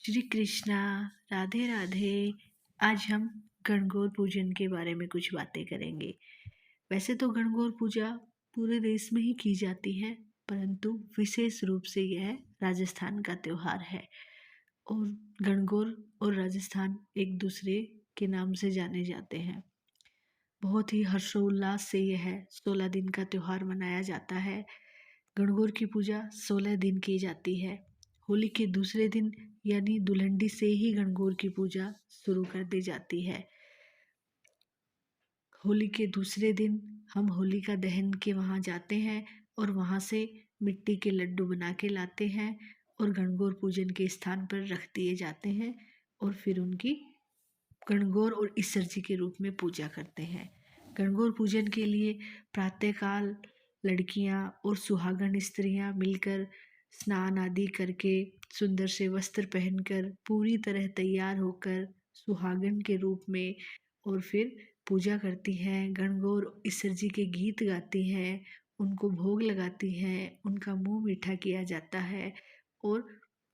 श्री कृष्णा। राधे राधे। आज हम गणगौर पूजन के बारे में कुछ बातें करेंगे। वैसे तो गणगौर पूजा पूरे देश में ही की जाती है, परंतु विशेष रूप से यह राजस्थान का त्योहार है। और गणगौर और राजस्थान एक दूसरे के नाम से जाने जाते हैं। बहुत ही हर्षोल्लास से यह 16 दिन का त्योहार मनाया जाता है। गणगौर की पूजा 16 दिन की जाती है। होली के दूसरे दिन यानी दुल्हंडी से ही गणगौर की पूजा शुरू कर दी जाती है। होली के दूसरे दिन हम होलिका दहन के वहाँ जाते हैं और वहाँ से मिट्टी के लड्डू बना के लाते हैं और गणगौर पूजन के स्थान पर रख दिए जाते हैं और फिर उनकी गणगौर और ईसर जी के रूप में पूजा करते हैं। गणगौर पूजन के लिए प्रातःकाल लड़कियां और सुहागन स्त्रियां मिलकर स्नान आदि करके सुंदर से वस्त्र पहनकर पूरी तरह तैयार होकर सुहागन के रूप में और फिर पूजा करती हैं। गणगौर ईसर जी के गीत गाती हैं, उनको भोग लगाती हैं, उनका मुंह मीठा किया जाता है और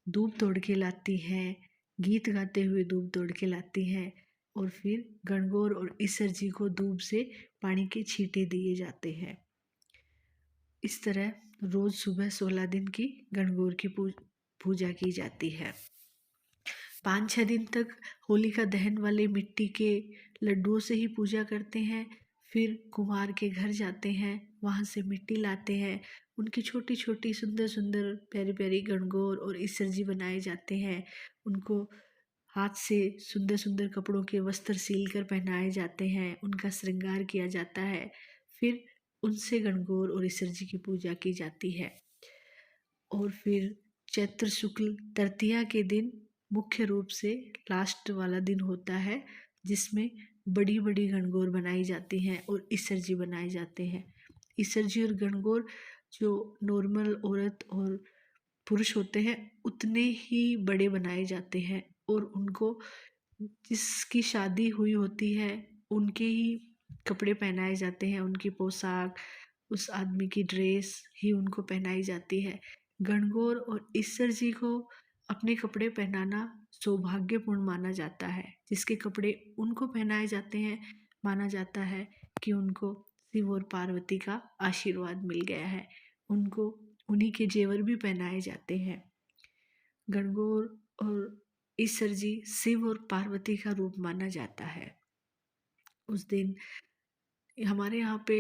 दूब तोड़ के लाती हैं, गीत गाते हुए दूब तोड़ के लाती हैं और फिर गणगौर और ईसर जी को दूब से पानी के छींटे दिए जाते हैं। इस तरह रोज सुबह 16 दिन की गणगौर की पूजा की जाती है। 5-6 दिन तक होलिका दहन वाले मिट्टी के लड्डुओं से ही पूजा करते हैं। फिर कुम्हार के घर जाते हैं, वहाँ से मिट्टी लाते हैं, उनकी छोटी छोटी सुंदर सुंदर प्यारी प्यारी गणगौर और ईसर जी बनाए जाते हैं। उनको हाथ से सुंदर सुंदर कपड़ों के वस्त्र सील कर पहनाए जाते हैं, उनका श्रृंगार किया जाता है। फिर उनसे गणगौर और ईसर जी की पूजा की जाती है। और फिर चैत्र शुक्ल तृतीया के दिन मुख्य रूप से लास्ट वाला दिन होता है, जिसमें बड़ी बड़ी गणगौर बनाई जाती हैं और ईसर जी बनाए जाते हैं। ईसर जी और गणगौर जो नॉर्मल औरत और पुरुष होते हैं उतने ही बड़े बनाए जाते हैं और उनको जिसकी शादी हुई होती है उनके ही कपड़े पहनाए जाते हैं, उनकी पोशाक, उस आदमी की ड्रेस ही उनको पहनाई जाती है। गणगौर और ईसर जी को अपने कपड़े पहनाना सौभाग्यपूर्ण माना जाता है। जिसके कपड़े उनको पहनाए जाते हैं, माना जाता है कि उनको शिव और पार्वती का आशीर्वाद मिल गया है। उनको उन्हीं के जेवर भी पहनाए जाते हैं। गणगौर और ईसर जी शिव और पार्वती का रूप माना जाता है। उस दिन हमारे यहाँ पे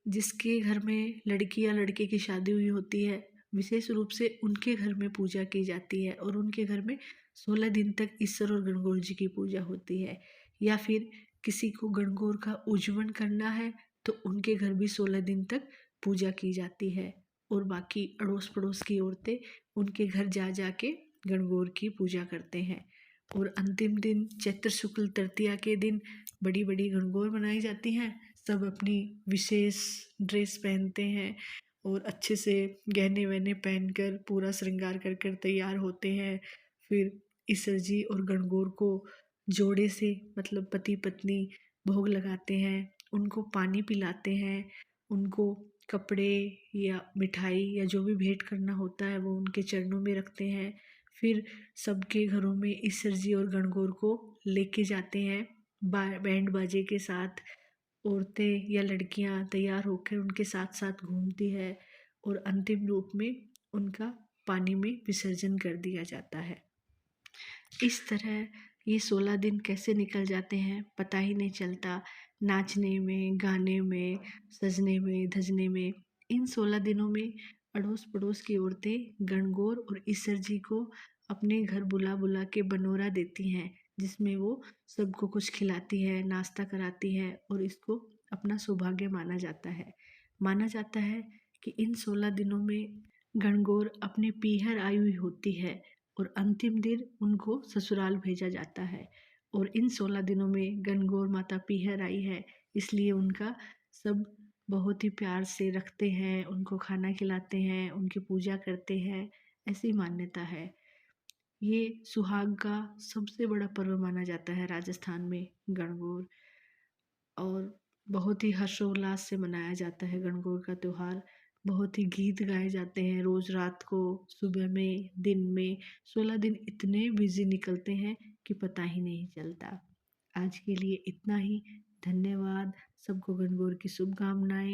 जिसके घर में लड़की या लड़के की शादी हुई होती है, विशेष रूप से उनके घर में पूजा की जाती है और उनके घर में 16 दिन तक ईसर और गणगौर जी की पूजा होती है। या फिर किसी को गणगौर का उज्जवल करना है तो उनके घर भी 16 दिन तक पूजा की जाती है और बाकी अड़ोस पड़ोस की औरतें उनके घर जा जा के गणगौर की पूजा करते हैं। और अंतिम दिन चैत्र शुक्ल तृतीया के दिन बड़ी बड़ी गणगौर बनाई जाती हैं। सब अपनी विशेष ड्रेस पहनते हैं और अच्छे से गहने वहने पहनकर पूरा श्रृंगार कर कर तैयार होते हैं। फिर ईसर जी और गणगौर को जोड़े से मतलब पति पत्नी भोग लगाते हैं, उनको पानी पिलाते हैं, उनको कपड़े या मिठाई या जो भी भेंट करना होता है वो उनके चरणों में रखते हैं। फिर सबके घरों में ईसर जी और गणगौर को लेके जाते हैं बैंड बाजे के साथ। औरतें या लड़कियां तैयार होकर उनके साथ साथ घूमती है और अंतिम रूप में उनका पानी में विसर्जन कर दिया जाता है। इस तरह ये 16 दिन कैसे निकल जाते हैं पता ही नहीं चलता। नाचने में, गाने में, सजने में, धजने में। इन 16 दिनों में अड़ोस पड़ोस की औरतें गणगौर और ईसर जी को अपने घर बुला बुला के बनोरा देती हैं, जिसमें वो सबको कुछ खिलाती है, नाश्ता कराती है और इसको अपना सौभाग्य माना जाता है। माना जाता है कि इन 16 दिनों में गणगौर अपने पीहर आई हुई होती है और अंतिम दिन उनको ससुराल भेजा जाता है। और इन 16 दिनों में गणगौर माता पीहर आई है, इसलिए उनका सब बहुत ही प्यार से रखते हैं, उनको खाना खिलाते हैं, उनकी पूजा करते हैं। ऐसी मान्यता है। ये सुहाग का सबसे बड़ा पर्व माना जाता है राजस्थान में गणगौर। और बहुत ही हर्षोल्लास से मनाया जाता है गणगौर का त्यौहार। बहुत ही गीत गाए जाते हैं रोज़ रात को, सुबह में, दिन में। 16 दिन इतने बिज़ी निकलते हैं कि पता ही नहीं चलता। आज के लिए इतना ही। धन्यवाद। सबको गणगौर की शुभकामनाएँ।